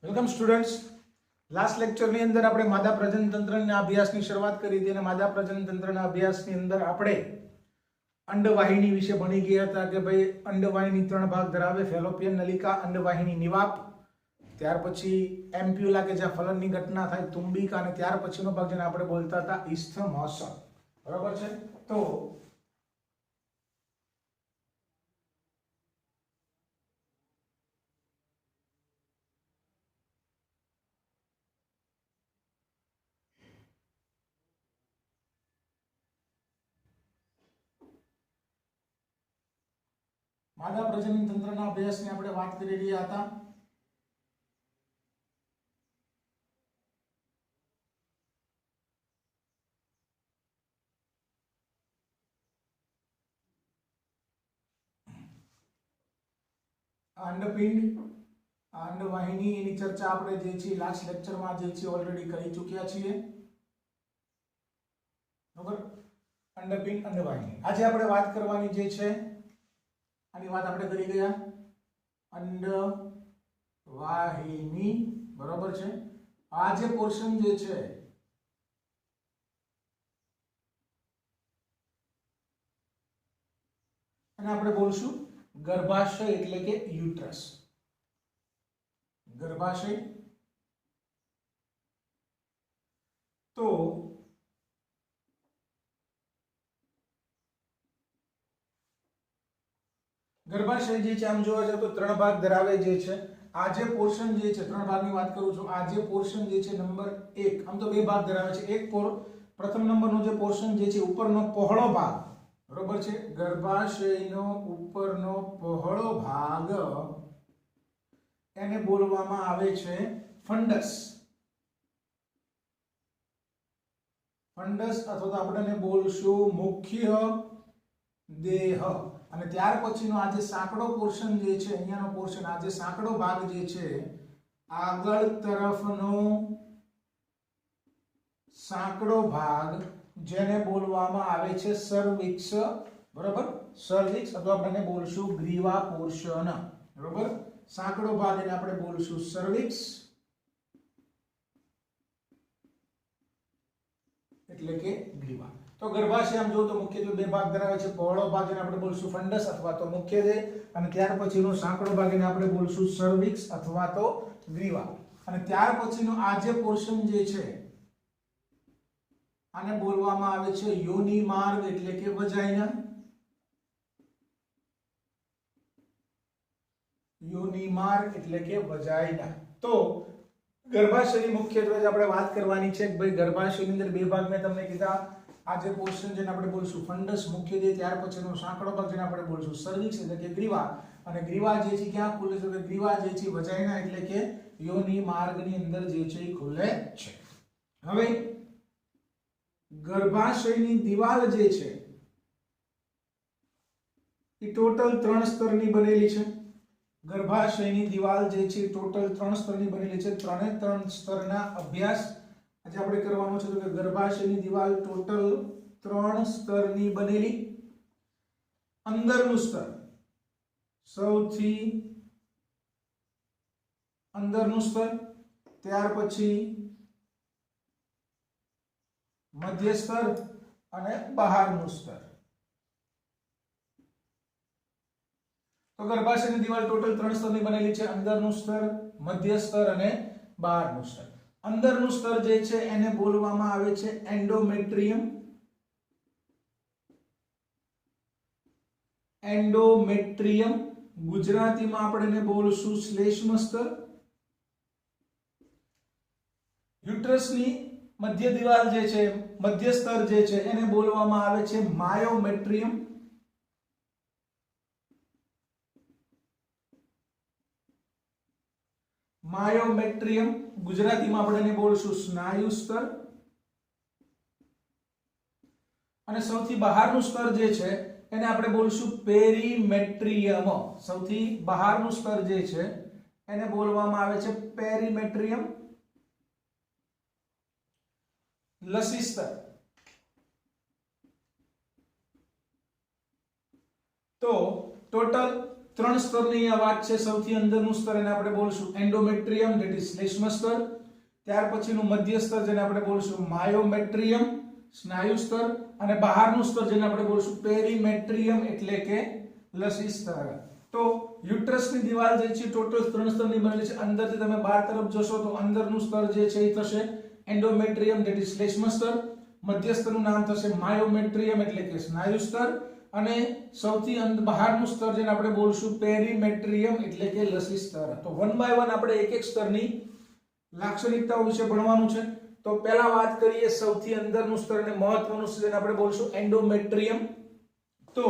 Welcome students. Last લેક્ચરની અંદર આપણે માદા પ્રજનન તંત્રના અભ્યાસની શરૂઆત કરી હતી અને માદા પ્રજનન તંત્રના અભ્યાસની અંદર આપણે અંડવાહિની વિશે ભણી ગયા હતા કે ભાઈ અંડવાહિની ત્રણ ભાગ ધરાવે: ફેલોપિયન નલિકા, અંડવાહિની નિવાપ, ત્યાર પછી એમ્પ્યુલા કે જ્યાં ફલનની ઘટના થાય, તુંબિકા, અને ત્યાર પછીનો ભાગ જેને આપણે બોલતા હતા ઇસ્થમોસ. બરાબર છે? તો માદા પ્રજનન તંત્રના અભ્યાસની આપણે વાત કરી રહ્યા હતા. અંડપિંડ, અંડવાહિની, એની ચર્ચા આપણે જે છે લાસ્ટ લેક્ચરમાં જે છે ઓલરેડી કરી ચૂક્યા છીએ. બરાબર? અંડપિંડ, અંડવાહિની. આજે આપણે વાત કરવાની જે છે આની વાત આપણે કરી ગયા. અંડવાહિની, બરાબર છે? આ જે પોર્શન જે છે અને આપણે બોલશું ગર્ભાશય એટલે કે યુટ્રસ. ગર્ભાશય. તો ગર્ભાશય જે છે આમ જોવા જાવ તો ત્રણ ભાગ ધરાવે જે છે. આ જે પોર્શન જે છે, ત્રણ ભાગની વાત કરું છું. આ જે પોર્શન જે છે નંબર 1, આમ તો બે ભાગ ધરાવે છે. પ્રથમ નંબરનો જે પોર્શન જે છે ઉપરનો પહોળો ભાગ, બરોબર છે? ગર્ભાશયનો ઉપરનો પહોળો ભાગ, એને બોલવામાં આવે છે ફંડસ. ફંડસ અથવા તો આપણે બોલશું મુખ્ય દેહ. અને ત્યાર પછીનો આ જે સાંકડો પોર્શન જે છે, અહીંયાનો પોર્શન, આ જે સાંકડો ભાગ જે છે, આગળ તરફનો સાંકડો ભાગ, જેને બોલવામાં આવે છે સર્વિક્સ. બરાબર? સર્વિક્સ અથવા આપણે બોલશું ગ્રીવા પોર્શન. બરાબર? સાંકડો ભાગ એને આપણે બોલશું સર્વિક્સ એટલે કે ગ્રીવા. તો ગર્ભાશય આમ જો તો મુખ્યત્વે બે ભાગ ધરાવે છે. પહોળો ભાગ એને આપણે બોલશું ફંડસ અથવા તો મુખ્ય દેહ, અને ત્યાર પછીનો સાંકડો ભાગ એને આપણે બોલશું સર્વિક્સ અથવા તો ગ્રીવા. અને ત્યાર પછીનો આ જે પોર્શન જે છે આને બોલવામાં આવે છે યોનિ માર્ગ એટલે કે વજાઇના. યોનિ માર્ગ એટલે કે વજાઇના. તો ગર્ભાશયની મુખ્યત્વે આપણે વાત કરવાની છે કે ભાઈ ગર્ભાશયની અંદર બે ભાગ મેં તમને કીધા. આ જે પોર્શન જેને આપણે બોલશું ફંડસ મુખ્ય દેહ, ત્યાર પછીનો સાંકડો ભાગ જેને આપણે બોલશું સર્વિક્સ એટલે કે ગ્રીવા. અને ગ્રીવા જે છે ક્યાં ખુલે છે? તો ગ્રીવા જે છે વજાઇના એટલે કે યોનિ માર્ગની અંદર જે છે એ ખુલે છે. હવે ગર્ભાશયની દિવાલ જે છે એ ટોટલ 3 સ્તરની બનેલી છે. ગર્ભાશયની દિવાલ જે છે ટોટલ 3 સ્તરની બનેલી છે. 3 સ્તરના અભ્યાસ આજે આપણે કરવાનો છે. તો કે ગર્ભાશયની દિવાલ ટોટલ 3 સ્તરની બનેલી. અંદરનું સ્તર, સૌથી અંદરનું સ્તર, ત્યાર પછી મધ્ય સ્તર અને બહારનું સ્તર. તો ગર્ભાશયની દિવાલ ટોટલ 3 સ્તરની બનેલી છે. અંદરનું સ્તર, મધ્ય સ્તર અને બહારનું સ્તર. અંદરનું સ્તર જે છે એને બોલવામાં આવે છે એન્ડોમેટ્રિયમ. એન્ડોમેટ્રિયમ ગુજરાતીમાં આપણે એને બોલશું શ્લેષ્મ સ્તર. યુટ્રસની મધ્ય દિવાલ જે છે, મધ્ય સ્તર જે છે, એને બોલવામાં આવે છે માયોમેટ્રિયમ. માયોમેટ્રિયમ ગુજરાતીમાં આપણે એને બોલશું સ્નાયુ સ્તર. અને સૌથી બહારનું સ્તર જે છે એને આપણે બોલશું પેરીમેટ્રિયમ. સૌથી બહારનું સ્તર જે છે એને બોલવામાં આવે છે પેરીમેટ્રિયમ. લસી સ્તર. તો ટોટલ ત્રણ સ્તરની આ વાત છે. સૌથી અંદરનું સ્તર એને આપણે બોલશું એન્ડોમેટ્રિયમ, ધેટ ઇઝ શ્લેષ્મ સ્તર. ત્યાર પછીનું મધ્ય સ્તર જેને આપણે બોલશું માયોમેટ્રિયમ, સ્નાયુ સ્તર. અને બહારનું સ્તર જેને આપણે બોલશું પેરીમેટ્રિયમ એટલે કે લસી સ્તર. તો યુટ્રસની દિવાલ જે છે ટોટલ ત્રણ સ્તરની બનેલી છે. અંદરથી તમે બહાર તરફ જશો તો અંદરનું સ્તર જે છે એ થશે એન્ડોમેટ્રિયમ, ધેટ ઇઝ શ્લેષ્મ સ્તર. મધ્ય સ્તરનું નામ થશે માયોમેટ્રિયમ એટલે કે સ્નાયુ સ્તર. અને સૌથી બહારનું સ્તર જેને આપણે બોલશું પેરીમેટ્રિયમ એટલે કે લસી સ્તર. તો વન બાય વન આપણે એક એક સ્તરની લાક્ષણિકતાઓ વિશે ભણવાનું છે. તો પહેલા વાત કરીએ સૌથી અંદરનું સ્તર અને મહત્વનું સ્તર જેને આપણે બોલશું એન્ડોમેટ્રિયમ. તો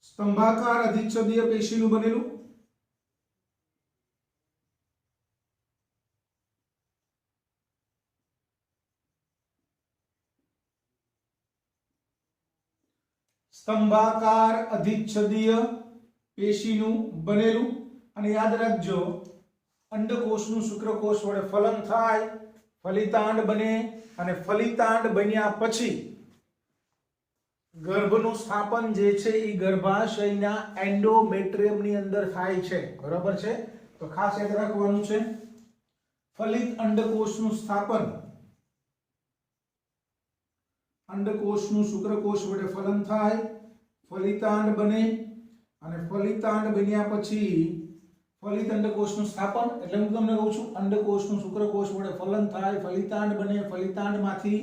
સ્તંભાકાર અધિચ્છદીય પેશીનું બનેલું. સ્તંભાકાર અધિચ્છદીય પેશીનું બનેલું. અને યાદ રાખજો અંડકોષનું શુક્રકોષ વડે ફલન થાય, ફલિતાંડ બને અને ફલિતાંડ બન્યા પછી ગર્ભનું સ્થાપન જે છે એ ગર્ભાશયના એન્ડોમેટ્રિયમની અંદર થાય છે. બરાબર છે? તો ખાસ યાદ રાખવાનું છે ફલિત અંડકોષનું સ્થાપન અંડકોષનું શુક્રકોષ વડે ફલન થાય, ફલિતાંડ બને અને ફલિતાંડ બન્યા પછી ફલિત અંડકોષનું સ્થાપન એટલે હું તમને કહું છું અંડકોષનું શુક્રકોષ વડે ફલન થાય, ફલિતાંડ બને, ફલિતાંડમાંથી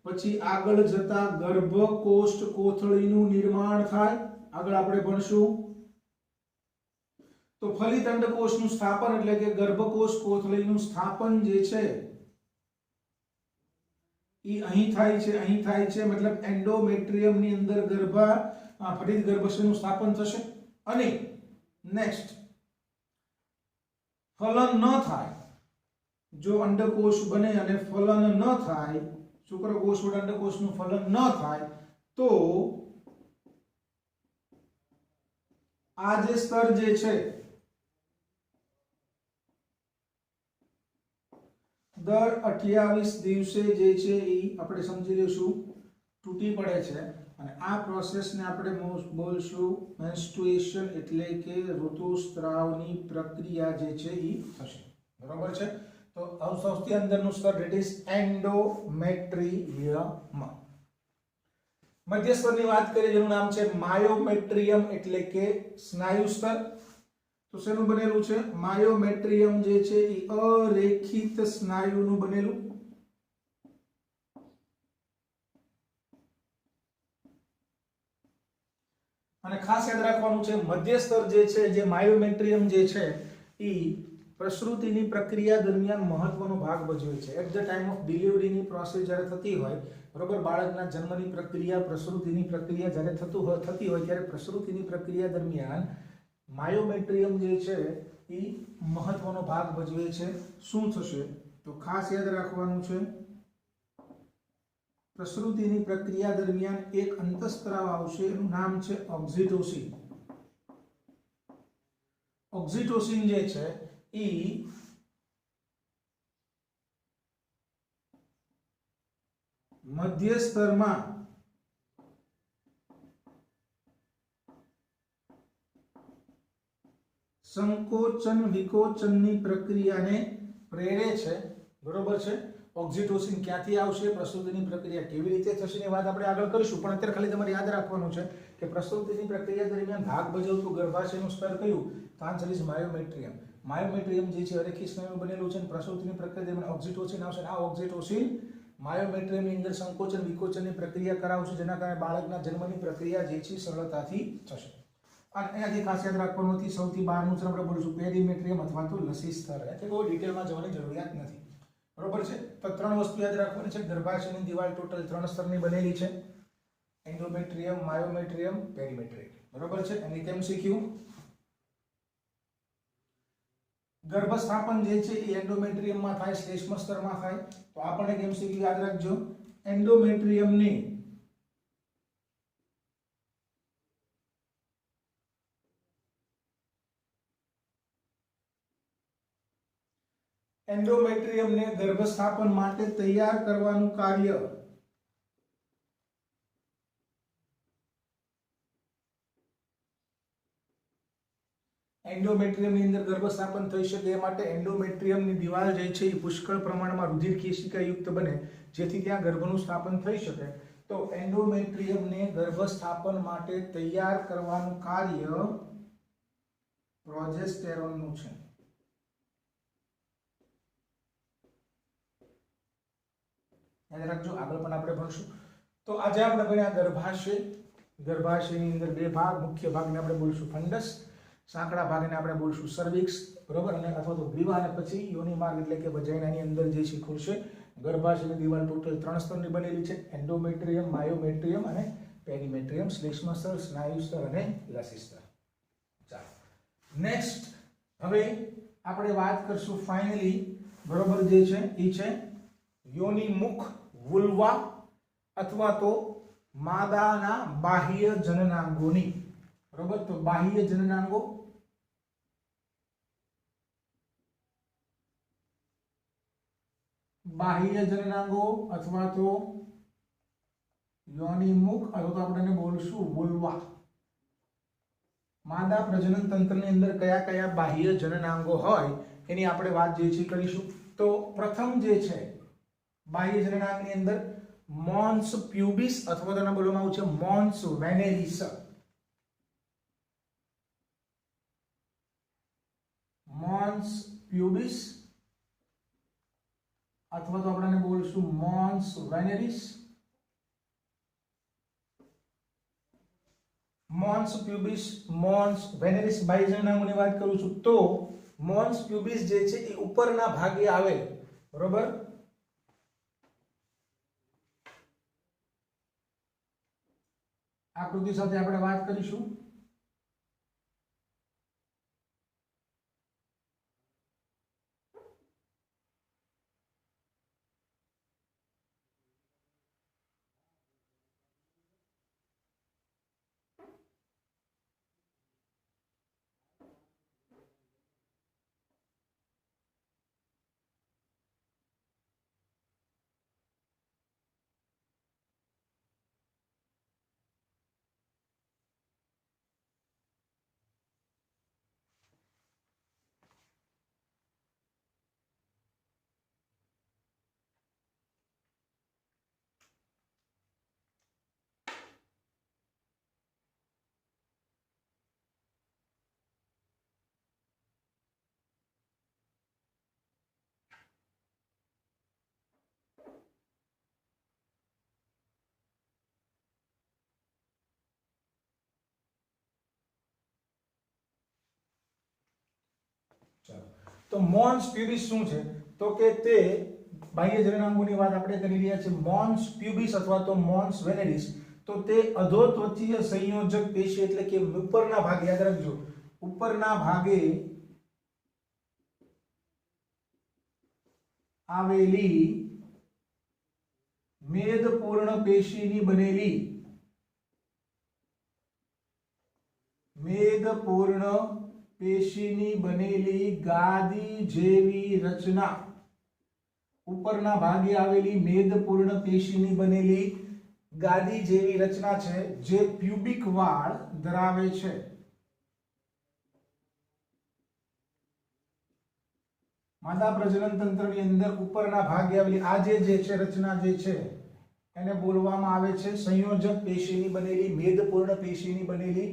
પછી આગળ જતા ગર્ભકોષ્ઠ કોથળીનું નિર્માણ થાય. આગળ આપણે ભણશું. તો ફલિત અંડકોષનું સ્થાપન એટલે કે ગર્ભકોષ કોથળીનું સ્થાપન જે છે એ અહીં થાય છે મતલબ એન્ડોમેટ્રિયમની અંદર ફલિત ગર્ભાશયનું સ્થાપન થશે. અને નેક્સ્ટ ફલન ન થાય, જો અંડકોષ બને અને ફલન ન થાય, શુક્રકોષ વડે અંડકોષનું ફલન ન થાય તો આ જે સ્તર જે છે દર 28 દિવસે જે છે એ આપણે સમજી લઈશું તૂટી પડે છે. અને આ પ્રોસેસને આપણે બોલશું મેન્સ્ટ્રુએશન એટલે કે ઋતુસ્ત્રાવની પ્રક્રિયા જે છે એ થશે. બરાબર છે? તો સૌથી અંદરનું સ્તર ઇટ ઇઝ એન્ડોમેટ્રિયમ. મધ્ય સ્તરની વાત કરીએ જેનું નામ છે માયોમેટ્રિયમ એટલે કે સ્નાયુ સ્તર. તો શેનું બનેલું છે? માયોમેટ્રિયમ જે છે એ અરેખિત સ્નાયુનું બનેલું. અને ખાસ યાદ રાખવાનું છે મધ્ય સ્તર જે છે જે માયોમેટ્રિયમ જે છે એ પ્રસૂતિની પ્રક્રિયા દરમિયાન મહત્વનો ભાગ ભજવે છે. એટ ધ ટાઈમ ઓફ ડિલિવરીની પ્રોસેસ જ્યારે થતી હોય, બરોબર, બાળકના જન્મની પ્રક્રિયા, પ્રસૂતિની પ્રક્રિયા જ્યારે થતી હોય ત્યારે પ્રસૂતિની પ્રક્રિયા દરમિયાન માયોમેટ્રિયમ જે છે એ મહત્વનો ભાગ ભજવે છે. શું થશે? તો ખાસ યાદ રાખવાનું છે પ્રસૂતિની પ્રક્રિયા દરમિયાન એક અંતઃસ્ત્રાવ આવશે, એનું નામ છે ઓક્સિટોસિન. ઓક્સિટોસિન જે છે એ મધ્ય સ્તરમાં સંકોચન વિકોચનની પ્રક્રિયાને પ્રેરે છે. બરોબર છે? ઓક્સિટોસિન ક્યાંથી આવશે, પ્રસૂતિની પ્રક્રિયા કેવી રીતે થશે એની વાત આપણે આગળ કરીશું. પણ અત્યારે ખાલી તમારે યાદ રાખવાનું છે કે પ્રસૂતિની પ્રક્રિયા દરમિયાન ભાગ ભજવતું ગર્ભાશયનું સ્તર કયું? તો આન્સર ઇઝ માયોમેટ્રિયમ. માયોમેટ્રિયમ જે છે અરેખી સ્નાયુ બનેલું છે અને પ્રસૂતિની પ્રક્રિયા દરમિયાન ઓક્સિટોસિન આવશે. આ ઓક્સિટોસિન માયોમેટ્રિયમની અંદર સંકોચન વિકોચનની પ્રક્રિયા કરાવશે, જેના કારણે બાળકના જન્મની પ્રક્રિયા જે છે સરળતાથી થશે. અને એનાથી ખાસ યાદ રાખવાનું નથી સૌથી બહારનું સ્તર આપણે બોલીશું પેરીમેટ્રિયમ અથવા તો લસી સ્તર. એટલે કોઈ ડિટેલમાં જવાની જરૂરિયાત નથી. બરોબર છે? તો ત્રણ વસ્તુ યાદ રાખવાની છે. ગર્ભાશયની દિવાલ ટોટલ 3 સ્તરની બનેલી છે: એન્ડોમેટ્રિયમ, માયોમેટ્રિયમ, પેરીમેટ્રિયમ. બરોબર છે? એની કેમ શીખ્યું? ગર્ભસ્થાપન જે છે એ એન્ડોમેટ્રિયમમાં થાય, શ્લેષ્મ સ્તરમાં થાય. તો આપણે કેમ શીખ્યું? યાદ રાખજો એન્ડોમેટ્રિયમની એન્ડોમેટ્રિયમને ગર્ભસ્થાપન માટે તૈયાર કરવાનું કાર્ય એન્ડોમેટ્રિયમની અંદર ગર્ભસ્થાપન થઈ શકે એ માટે એન્ડોમેટ્રિયમની દિવાલ જે છે એ પુષ્કળ પ્રમાણમાં રુધિર કેશિકાયુક્ત બને જેથી ત્યાં ગર્ભનું સ્થાપન થઈ શકે. તો એન્ડોમેટ્રિયમને ગર્ભસ્થાપન માટે તૈયાર કરવાનું કાર્ય પ્રોજેસ્ટેરોનનું છે. યાદ રાખજો, આગળ પણ આપણે ભણશું. તો આજે આપણે ભણ્યા ગર્ભાશય. ગર્ભાશયની અંદર બે ભાગ, મુખ્ય ભાગને આપણે બોલશું ફંડસ, સાંકડા ભાગને આપણે બોલશું સર્વિક્સ, બરોબર, અને અથવા તો ગ્રીવા, અને પછી યોનિ માર્ગ એટલે કે વજાઇનાની અંદર જે છે ખુલશે. ગર્ભાશયની દિવાલ ટોટલ 3 સ્તરની બનેલી છે: એન્ડોમેટ્રિયમ, માયોમેટ્રિયમ અને પેરીમેટ્રિયમ, શ્લેષ્મ સ્તર, સ્નાયુ સ્તર અને લસી સ્તર. ચાલો નેક્સ્ટ હવે આપણે વાત કરશું ફાઇનલી, બરોબર, જે છે એ છે યોનિ મુખ, વુલ્વા અથવા તો માદાના બાહ્ય જનનાંગોની. બરોબર, તો બાહ્ય જનનાંગો, બાહ્ય જનનાંગો અથવા તો યોનિમુખ અથવા તો આપણે બોલશું વુલ્વા. માદા પ્રજનન તંત્રની અંદર કયા કયા બાહ્ય જનનાંગો હોય એની આપણે વાત જે છે કરીશું. તો પ્રથમ જે છે બાહ્ય જનનાંગની અંદર મોન્સ પ્યુબિસ અથવા તો એને બોલવામાં આવે છે મોન્સ વેનેરિસ. મોન્સ પ્યુબિસ અથવા તો આપણે બોલશું મોન્સ વેનેરિસ. મોન્સ પ્યુબિસ, મોન્સ વેનેરિસ બાહ્ય જનનાંગોની વાત કરું છું તો મોન્સ પ્યુબિસ જે છે એ ઉપરના ભાગે આવે, બરોબર. આકૃતિ સાથે આપણે વાત કરીશું. તો મોન્સ પ્યુબિસ શું છે? તો કે તે બાહ્ય જનનાંગોની વાત આપણે કરી રહ્યા છીએ. મોન્સ પ્યુબિસ અથવા તો મોન્સ વેનેરિસ, તો તે અધોત્વચીય સંયોજક પેશી એટલે કે ઉપરના ભાગે, યાદ રાખજો, ઉપરના ભાગે આવેલી મેદપૂર્ણ પેશીની બનેલી, મેદપૂર્ણ પેશીની બનેલી ગાદી જેવી રચના, ઉપરના ભાગે આવેલી મેદપૂર્ણ પેશીની બનેલી ગાદી જેવી રચના છે જે પ્યુબિક વાળ ધરાવે છે. માદા પ્રજનન તંત્રની અંદર ઉપરના ભાગે આવેલી આ જે છે રચના જે છે એને બોલવામાં આવે છે સંયોજક પેશીની બનેલી, મેદપૂર્ણ પેશીની બનેલી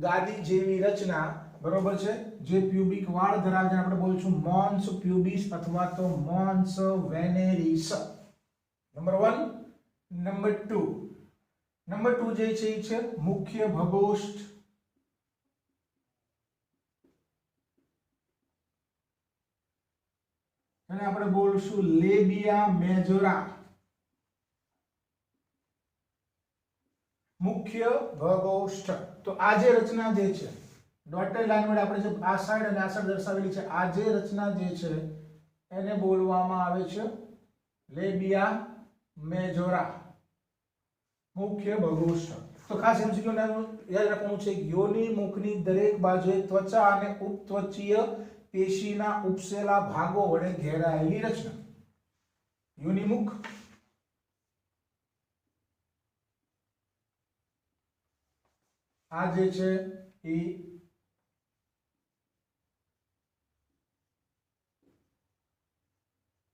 ગાદી જેવી રચના, બરોબર છે, જે પ્યુબિક વાળ ધરાવે છે. આપણે બોલશું મોન્સ પ્યુબિસ અથવા તો મોન્સ વેનેરિસ. નંબર 1. નંબર 2, નંબર 2 જે છે એ છે મુખ્ય ભગોષ્ઠ. અને આપણે બોલશું લેબિયા મેજોરા. મુખ્ય ભગોષ્ઠ. તો આ જે રચના જે છે ડોટેડ લાઈન વડે આપણે જે આ સાઈડ અને આ સાઈડ દર્શાવેલી છે, આ જે રચના જે છે એને બોલવામાં આવે છે લેબિયા મેજોરા, મુખ્ય ભગોષ્ઠ. તો ખાસ એમસીક્યુ યાદ રાખવાનું છે, યોનિ મુખની દરેક બાજુએ ત્વચા અને ઉપત્વચીય પેશીના ઉપસેલા ભાગો વડે ઘેરાયેલી રચના. યોનિ મુખ, આ જે છે એ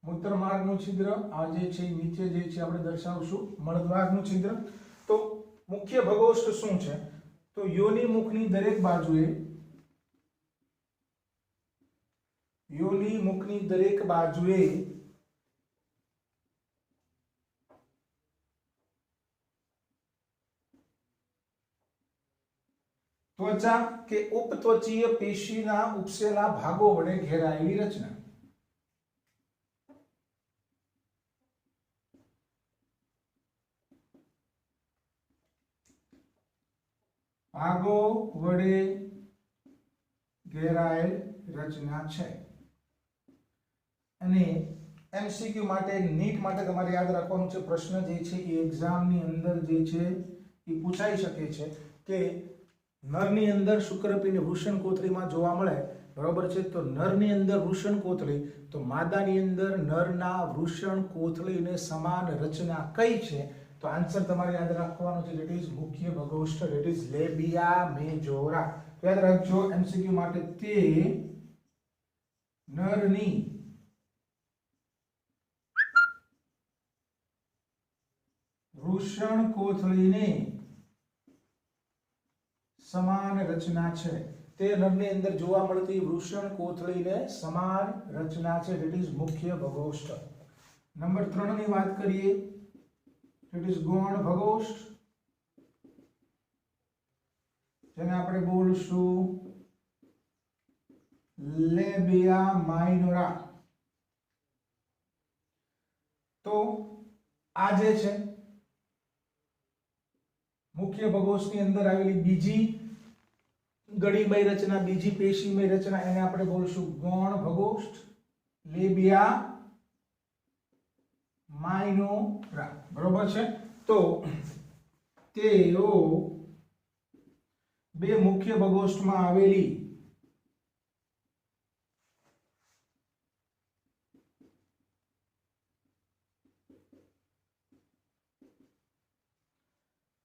મૂત્રમાર્ગનું છિદ્ર, આ જે છે નીચે જે છે આપણે દર્શાવશું મળદ્વારનું છિદ્ર. તો મુખ્ય ભગોષ્ઠ શું છે? તો યોનિ મુખની દરેક બાજુએ ત્વચા કે ઉપત્વચીય પેશીના ઉપસેલા ભાગો વડે ઘેરાયેલી રચના. ભાગો વડે ઘેરાયેલ રચના છે. અને એમસીક્યુ માટે, નીટ માટે તમારે યાદ રાખવાનું છે, પ્રશ્ન જે છે એ એક્ઝામની અંદર જે છે એ પૂછાઈ શકે છે કે નરની અંદર શુક્રપિંડ વૃષણ કોથળીમાં જોવા મળે, બરોબર છે. તો નરની અંદર વૃષણ કોથળી, તો માદાની અંદર નરના વૃષણ કોથળીને સમાન રચના કઈ છે? તો આન્સર તમારે યાદ રાખવાનો છે, ધેટ ઇઝ મુખ્ય ભગોષ્ઠ, ધેટ ઇઝ લેબિયા મેજોરા. યાદ રાખજો એમસીક્યુ માટે, તે નરની વૃષણ કોથળીને સમાન રચના છે. તે નરની અંદર જોવા મળતી વૃષણ કોથળીને સમાન રચના છે, ધેટ ઇઝ મુખ્ય ભગોષ્ઠ. નંબર 3 ની વાત કરીએ, ધેટ ઇઝ ગૌણ ભગોષ્ઠ, જેને આપણે બોલશું લેબિયા માઇનોરા. તો આ જે છે મુખ્ય ભગોષ્ઠની અંદર આવેલી બીજી ગળીમય રચના, બીજી પેશીમય રચના, એને આપણે બોલશું ગૌણ ભગોષ્ઠ, લેબિયા માઇનોરા. બરોબર છે. તો તેઓ બે મુખ્ય ભગોષ્ઠમાં આવેલી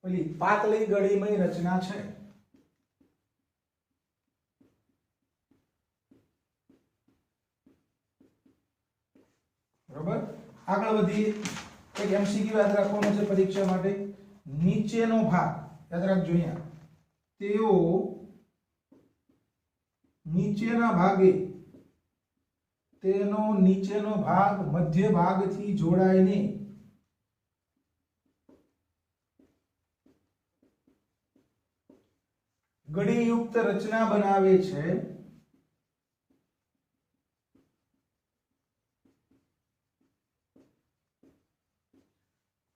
પેલી પાતળી ગળીમય રચના છે. બરોબર. આગળ વધીએ. એક એમસીક્યુ યાદ રાખવાનો છે પરીક્ષા માટે. નીચેનો ભાગ યાદ રાખજો, અહીંયા તેઓ નીચેના ભાગે, તેનો નીચેનો ભાગ મધ્ય ભાગથી જોડાઈને ગળીયુક્ત રચના બનાવે છે.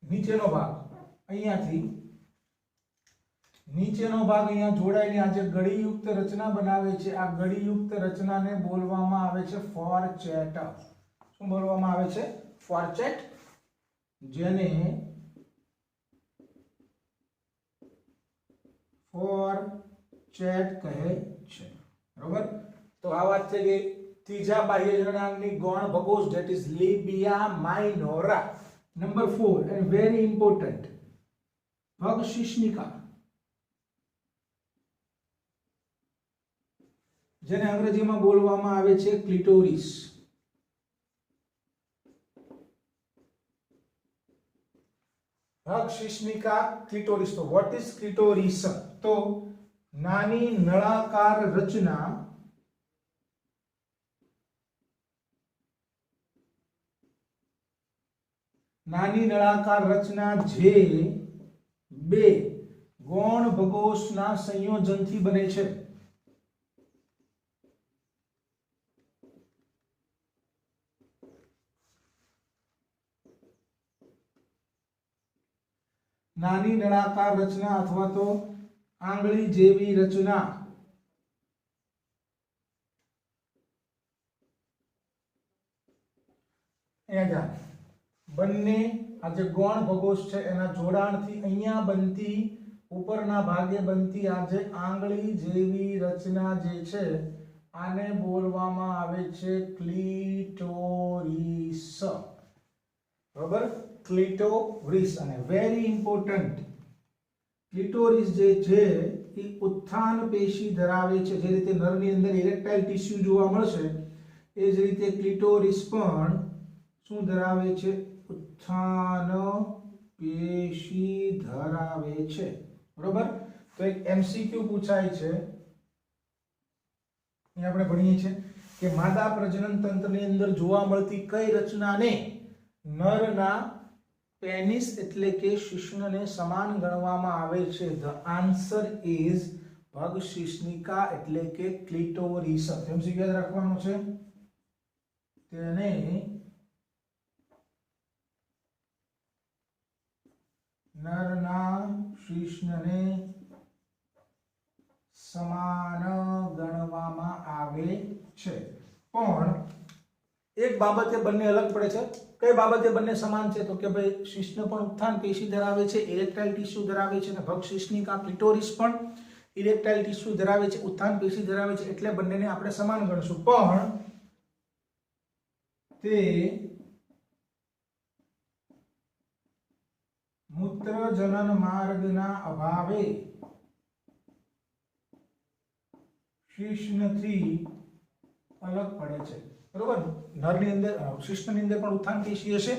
નીચેનો ભાગ અહીંયાથી, નીચેનો ભાગ અહીંયા જોડાઈને આ જે ગળીયુક્ત રચના બનાવે છે, આ ગળીયુક્ત રચનાને બોલવામાં આવે છે ફોરચેટ. શું બોલવામાં આવે છે? ફોરચેટ, જેને ફોરચેટ કહે છે. બરોબર. તો આ વાત છે કે ત્રીજા બાહ્ય જનનાંગની ગૌણ ભગોષ્ઠ, that is labia minora. Number 4 and very important, ભગશિશ્નિકા, જેને અંગ્રેજીમાં બોલવામાં આવે છે ક્લિટોરિસ. ભગશિશ્નિકા, ક્લિટોરિસ. તો what is ક્લિટોરિસ? તો નાની નળાકાર રચના, નાની નળાકાર રચના જે બે ગૌણ ભગોષ્ઠના સંયોજનથી બને છે. નાની નળાકાર રચના અથવા તો આંગળી જેવી રચના બંને આ જે ગૌણ ભગોષ્ઠ છે એના જોડાણથી અહીંયા બનતી, ઉપરના ભાગે બનતી આ જે આંગળી જેવી રચના જે છે આને બોલવામાં આવે છે ક્લિટોરિસ. બરાબર, ક્લિટોરિસ. અને વેરી ઇમ્પોર્ટન્ટ, ક્લિટોરિસ જે છે એ ઉત્થાન પેશી ધરાવે છે. જે રીતે નરની અંદર ઇરેક્ટાઇલ ટિશ્યુ જોવા મળશે એ જ રીતે ક્લિટોરિસ પણ શું ધરાવે છે? ઉત્થાન પેશી ધરાવે છે, બરોબર. તો એક એમસીક્યુ પૂછાય છે, અહીં આપણે ભણીએ છીએ કે માદા પ્રજનન તંત્રની અંદર જોવા મળતી કઈ રચનાને નરના પેનિસ એટલે કે શિશ્નને સમાન ગણવામાં આવે છે? ધ આન્સર ઇઝ ભગશિશ્નિકા એટલે કે ક્લિટોરિસ. એમસીક્યુ યાદ રાખવાનું છે, તેને નરના શિશ્નને સમાન ગણવામાં આવે છે. પણ એક બાબતે બંને અલગ પડે છે. કઈ બાબતે બંને સમાન છે? તો કે ભાઈ શિશ્ન પણ ઉત્થાન પેશી ધરાવે છે, ઇરેક્ટાઇલ ટિશ્યુ ધરાવે છે, અને ભગશિશ્નિકા ક્લિટોરિસ પણ ઇરેક્ટાઇલ ટિશ્યુ ધરાવે છે, ઉત્થાન પેશી ધરાવે છે, એટલે બંનેને આપણે સમાન ગણશું. પણ તે મૂત્રજનન માર્ગના અભાવે શિશ્નથી અલગ પડે છે, બરોબર. નરની અંદર શિશ્નની અંદર પણ ઉત્થાન પેશી હશે,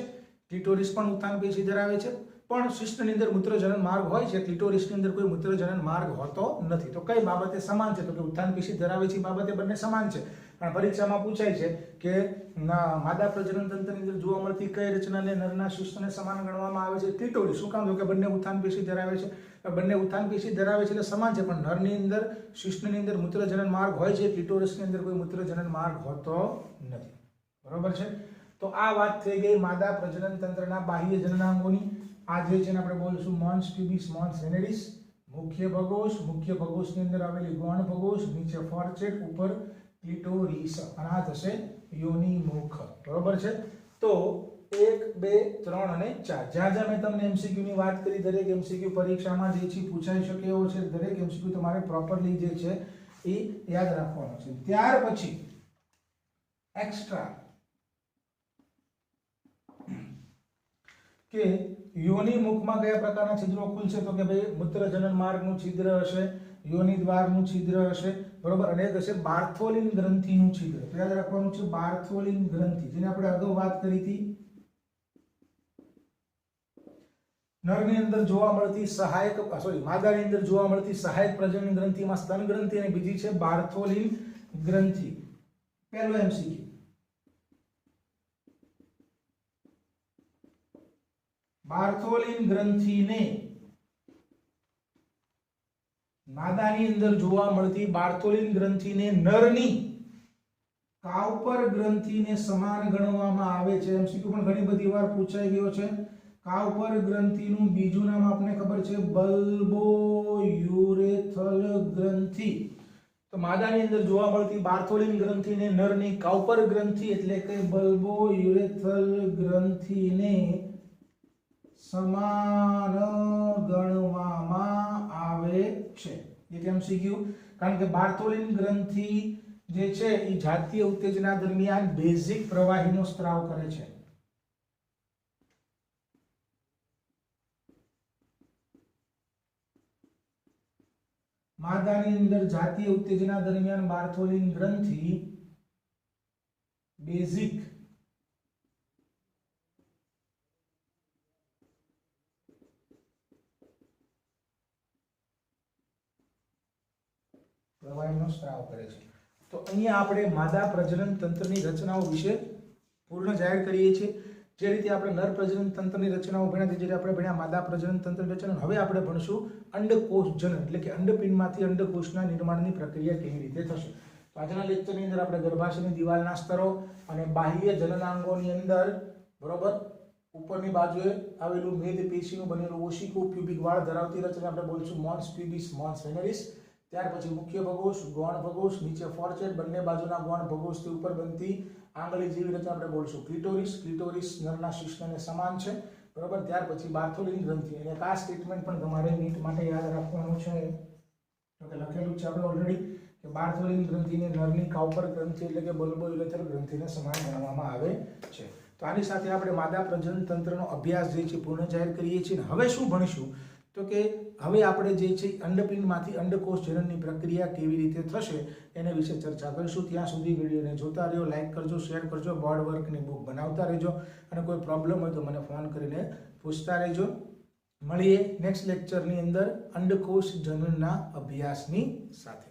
ક્લિટોરિસ પણ ઉત્થાન પેશી ધરાવે છે, પણ શિશ્નની અંદર મૂત્રજનન માર્ગ હોય છે, ક્લિટોરિસની અંદર કોઈ મૂત્રજનન માર્ગ હોતો નથી. તો કઈ બાબતે સમાન છે? તો કે ઉત્થાન પેશી ધરાવે છે બાબતે બંને સમાન છે. પણ પરીક્ષામાં પૂછાય છે કે માદા પ્રજનન તંત્રની અંદર જોવા મળતી કઈ રચનાને નરના શિશ્નને સમાન ગણવામાં આવે છે? ક્લિટોરિસ. શું કામ? તો કે બંને ઉત્થાન પેશી ધરાવે છે, બંને ઉત્થાન પેશી ધરાવે છે એટલે સમાન છે. પણ નરની અંદર શિશ્નની અંદર મૂત્રજનન માર્ગ હોય છે, ક્લિટોરિસની અંદર કોઈ મૂત્રજનન માર્ગ હોતો નથી, બરોબર છે. તો આ વાત થઈ ગઈ માદા પ્રજનન તંત્રના બાહ્ય જનનાંગોની. આ જે છે આપણે બોલશું મોન્સ પ્યુબિસ, મોન્સ વેનેરિસ. મુખ્ય ભગોશ, મુખ્ય ભગોશની અંદર આવેલી ગૌણ ભગોશ, નીચે ફોર્ચેટ, ઉપર ક્લિટોરિસ, અને આ થશે યોનિ મુખ, બરોબર છે. તો 1, 2, 3 અને 4 જ્યાં જ્યાં મેં તમને એમસીક્યુ ની વાત કરી, દરેક એમસીક્યુ પરીક્ષામાં જે છે પૂછાઈ શકે એવો છે. દરેક એમસીક્યુ તમારે પ્રોપરલી જે છે એ યાદ રાખવાનો છે. ત્યાર પછી એક્સ્ટ્રા કે યોનિ મુખમાં કયા પ્રકારના છિદ્રો ખુલશે? તો કે ભાઈ મૂત્રજનન માર્ગનું છિદ્ર હશે, યોનિ દ્વારનું છિદ્ર હશે, બરોબર, અને એક હશે બાર્થોલિન ગ્રંથિનું છિદ્ર. તો યાદ રાખવાનું છે બાર્થોલિન ગ્રંથિ, જેને આપણે અગાઉ વાત કરી હતી. નરની અંદર જોવા મળતી સહાયક માદાની અંદર જોવા મળતી સહાયક પ્રજનન ગ્રંથિમાં સ્તન ગ્રંથિ અને બીજી છે બાર્થોલિન ગ્રંથિ. પહેલો એમસીક્યુ, બાર્થોલિન ગ્રંથિને માદાની અંદર જોવા મળતી બાર્થોલિન ગ્રંથિને નરની કાઉપર ગ્રંથિને સમાન ગણવામાં આવે છે. એમસીક્યુ પણ ઘણી બધી વાર પૂછાઈ ગયો છે. કાઉપર ગ્રંથિનું બીજું નામ આપને ખબર છે બલ્બોયુરેથલ ગ્રંથિ. તો માદાની અંદર જોવા મળતી બાર્થોલિન ગ્રંથિને નરની કાઉપર ગ્રંથિ એટલે કે બલ્બોયુરેથલ ગ્રંથિને સમાન ગણવામાં આવે છે. એક એમસીક્યુ, કારણ કે બાર્થોલિન ગ્રંથિ જે છે એ જાતીય ઉત્તેજના દરમિયાન બેઝિક પ્રવાહીનો સ્ત્રાવ કરે છે. માદાની અંદર જાતીય ઉત્તેજના દરમિયાન બાર્થોલિન ગ્રંથિ બેઝિક પ્રવાહીનો સ્ત્રાવ કરે છે. તો અહીંયા આપણે માદા પ્રજનન તંત્રની રચનાઓ વિશે પૂર્ણ જાહેર કરીએ છીએ. જે રીતે આપણે નર પ્રજનન તંત્રની રચનાઓ ભણ્યા તે રીતે આપણે ભણ્યા માદા પ્રજનન તંત્રની રચના. હવે આપણે ભણશું અંડકોષ જનન એટલે કે અંડપિંડમાંથી અંડકોષના નિર્માણની પ્રક્રિયા કેવી રીતે થશે. તો આજના લેક્ચરની અંદર આપણે ગર્ભાશયની દિવાલના સ્તરો અને બાહ્ય જનનાંગોની અંદર, બરોબર, ઉપરની બાજુએ આવેલું મેદ પેશીનું બનેલું ઓશિકો પ્યુબિક વાળ ધરાવતી રચના આપણે બોલશું મોન્સ પ્યુબિસ, મોન્સ વેનેરિસ. ત્યાર પછી મુખ્ય ભગોશ, ગૌણ ભગોશ, નીચે ફોર્ચેટ, બંને બાજુના ગૌણ ભગોશથી ઉપર બનતી આંગળી જેવી રચના આપણે બોલશું ક્લિટોરિસ. ક્લિટોરિસ નરના શિશ્નને સમાન છે, બરોબર. ત્યાર પછી બાર્થોલિન ગ્રંથિ, અને આ સ્ટેટમેન્ટ પણ તમારે નીટ માટે યાદ રાખવાનું છે. તો કે લખેલું છે આપણે ઓલરેડી કે બાર્થોલિન ગ્રંથિને નરની કાઉપર ગ્રંથિ એટલે કે બલ્બોયુરેથલ ગ્રંથિને સમાન ગણવામાં આવે છે. તો આની સાથે આપણે માદા પ્રજનન તંત્રનો અભ્યાસ જે છે પૂર્ણ જાહેર કરીએ છીએ. હવે શું ભણીશું? તો તો કે હવે આપણે જે છે અંડપિંડમાંથી અંડકોષ જનનની પ્રક્રિયા કેવી રીતે થશે એના વિશે ચર્ચા કરીશું. ત્યાં સુધી વિડીયોને જોતા રહ્યો, લાઈક કરજો, શેર કરજો, બોર્ડ વર્કની બુક બનાવતા રહેજો અને કોઈ પ્રોબ્લેમ હોય તો મને ફોન કરીને પૂછતા રહેજો. મળીએ નેક્સ્ટ લેક્ચરની અંદર અંડકોષ જનનના અભ્યાસની સાથે.